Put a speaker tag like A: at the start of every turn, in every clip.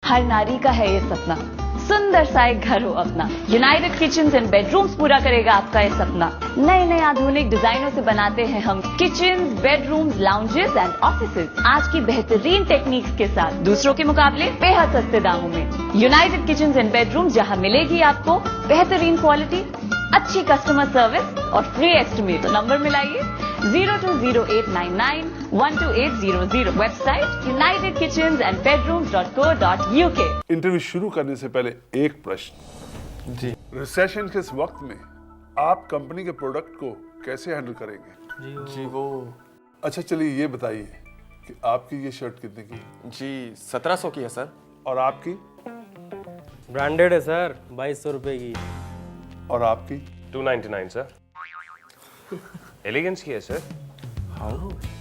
A: हर नारी का है ये सपना, सुंदर सा एक घर हो अपना। यूनाइटेड किचन्स एंड बेडरूम्स पूरा करेगा आपका ये सपना। नए नए आधुनिक डिजाइनों से बनाते हैं हम kitchens, bedrooms, lounges and offices, आज की बेहतरीन टेक्निक्स के साथ, दूसरों के मुकाबले बेहद सस्ते दामों में। यूनाइटेड किचन्स एंड बेडरूम्स, जहां मिलेगी आपको बेहतरीन क्वालिटी, अच्छी कस्टमर सर्विस और फ्री एस्टिमेट। तो नंबर मिलाइए 0208991280, वेबसाइट unitedkitchensandbedrooms.co.uk।
B: इंटरव्यू शुरू करने से पहले एक प्रश्न जी, रिसेशन के इस वक्त में आप कंपनी के प्रोडक्ट को कैसे हैंडल करेंगे?
C: जी वो
B: अच्छा चलिए ये बताइए कि आपकी ये शर्ट कितने की है?
C: जी 1700 की है सर।
B: और आपकी?
D: ब्रांडेड है सर, 2200 रुपए की।
B: और आपकी?
E: 299 सर। एलिगेंस की है सर।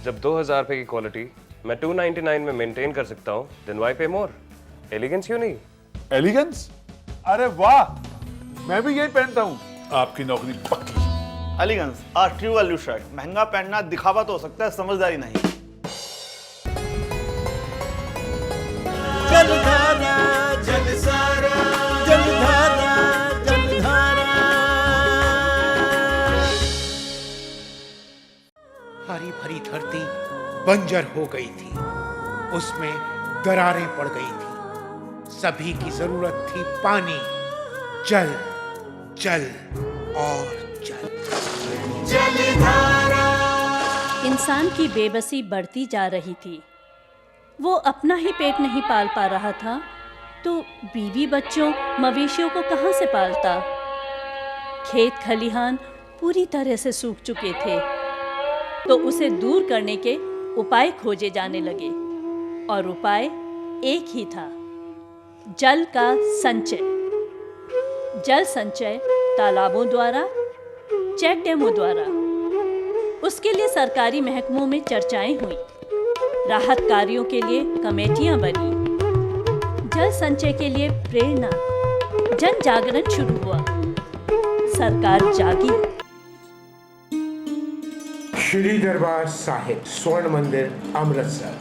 E: जब 2000 रुपए की क्वालिटी मैं 299 में मेंटेन कर सकता हूँ, देन व्हाई पे मोर? एलिगेंस क्यों नहीं?
B: एलिगेंस? अरे वाह, मैं भी यही पहनता हूँ। आपकी नौकरी पक्की।
F: Elegance are true value shirt. महंगा पहनना दिखावा तो हो सकता है, समझदारी नहीं।
G: जलधारा जलसारा जलधारा जलधारा।
H: हरी भरी धरती बंजर हो गई थी, उसमें दरारें पड़ गई थी। सभी की जरूरत थी पानी, जल, जल और जल।
G: जलधारा।
I: इंसान की बेबसी बढ़ती जा रही थी। वो अपना ही पेट नहीं पाल पा रहा था तो बीवी बच्चों मवेशियों को कहाँ से पालता। खेत खलिहान पूरी तरह से सूख चुके थे तो उसे दूर करने के उपाय खोजे जाने लगे और उपाय एक ही था, जल का संचय। जल संचय तालाबों द्वारा, चेक डैमों द्वारा। उसके लिए सरकारी महकमों में चर्चाएं हुई, राहत कार्यों के लिए कमेटियां बनी, जल संचय के लिए प्रेरणा, जन जागरण शुरू हुआ। सरकार जागी।
H: श्री दरबार साहिब स्वर्ण मंदिर, अमृतसर।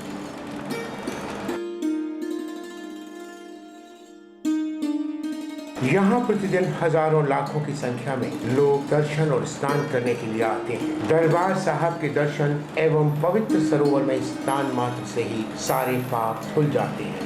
H: यहाँ प्रतिदिन हजारों लाखों की संख्या में लोग दर्शन और स्नान करने के लिए आते हैं। दरबार साहब के दर्शन एवं पवित्र सरोवर में स्नान मात्र से ही सारे पाप धुल जाते हैं।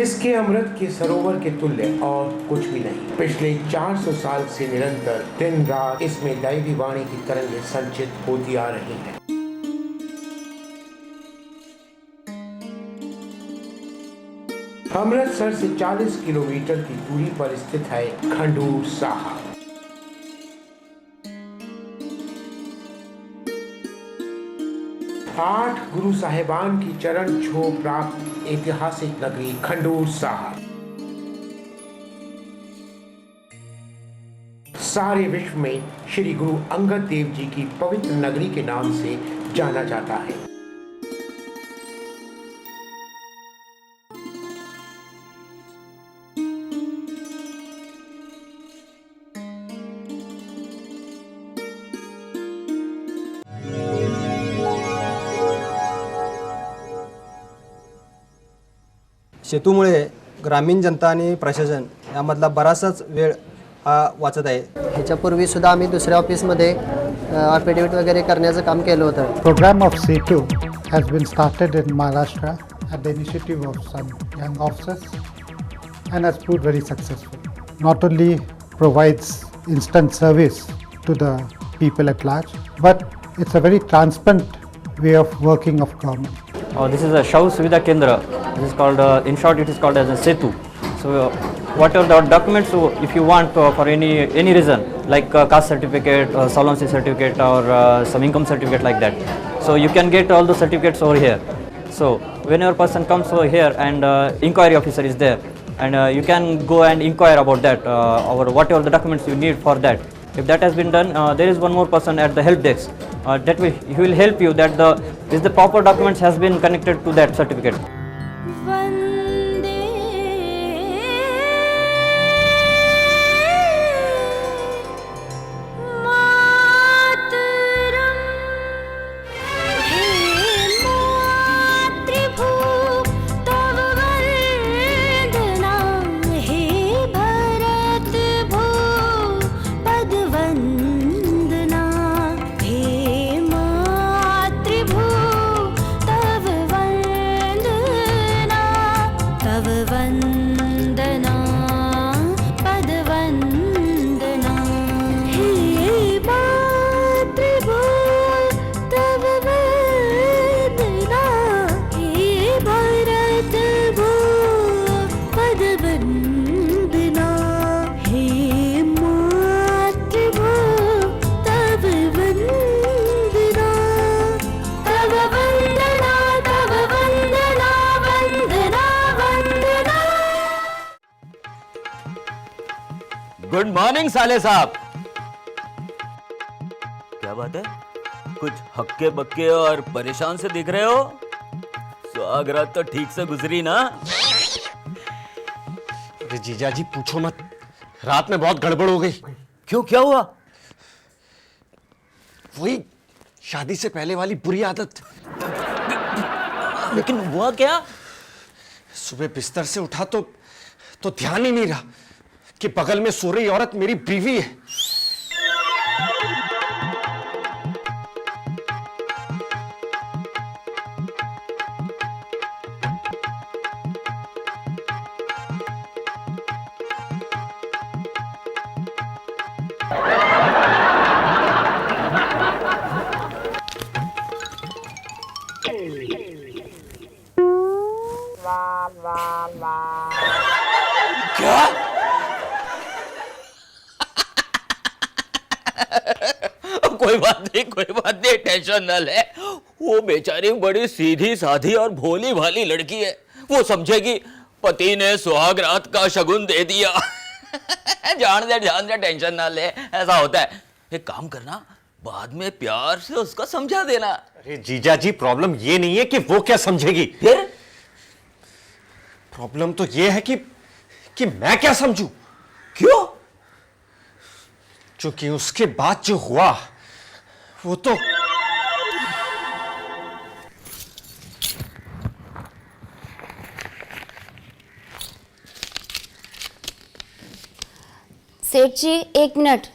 H: इसके अमृत के सरोवर के तुल्य और कुछ भी नहीं। पिछले 400 साल से निरंतर दिन रात इसमें दैवी वाणी की तरंगें संचित होती आ रही हैं। अमृतसर से 40 किलोमीटर की दूरी पर स्थित है खंडूर साहिब। आठ गुरु साहिबान की चरण छू प्राप्त ऐतिहासिक नगरी खंडूर साहिब सारे विश्व में श्री गुरु अंगद देव जी की पवित्र नगरी के नाम से जाना जाता है।
D: सेतूमुळे ग्रामीण जनता आणि प्रशासन यामधला बराचसाच वेळ हा वाचत आहे।
J: ह्याच्यापूर्वी सुद्धा आम्ही दुसऱ्या ऑफिसमध्ये अफिडेविट वगैरे करण्याचं काम केलं होतं।
K: Program of Setu has been started in Maharashtra at the initiative of some young officers and has proved very successful. Not only provides instant service to the people at large, but it's a very transparent way of working of government.
L: This is a Shaw Suvidha Kendra. This is called, in short, it is called as a Setu. So, whatever the documents, so if you want for any reason, like caste certificate, solvency certificate, or some income certificate like that, so you can get all those certificates over here. So, whenever person comes over here and inquiry officer is there, and you can go and inquire about that, or whatever the documents you need for that. If that has been done, there is one more person at the help desk. That way, he will help you that the proper documents has been connected to that certificate.
I: Hey
M: good morning साले साहब। क्या बात है, कुछ हक्के बक्के और परेशान से दिख रहे हो? सुहागरात तो ठीक से गुजरी ना?
N: अरे जीजा जी पूछो मत, रात में बहुत गड़बड़ हो गई।
M: क्यों, क्या हुआ?
N: वही शादी से पहले वाली बुरी आदत।
M: लेकिन हुआ क्या?
N: सुबह बिस्तर से उठा तो ध्यान ही नहीं रहा कि बगल में सो रही औरत मेरी बीवी है।
M: क्या? कोई बात नहीं, टेंशन न ले। वो बेचारी बड़ी सीधी साधी और भोली भाली लड़की है। वो समझेगी पति ने सुहाग रात का शगुन दे दिया। जान दे, टेंशन ना ले। ऐसा होता है। एक काम करना, बाद में प्यार से उसको समझा देना।
N: अरे जीजा जी प्रॉब्लम ये नहीं है कि वो क्या समझेगी,
M: फिर
N: प्रॉब्लम तो ये है कि मैं क्या समझूं।
M: क्यों?
N: क्योंकि उसके बाद जो हुआ वो तो
O: सेठ जी एक मिनट।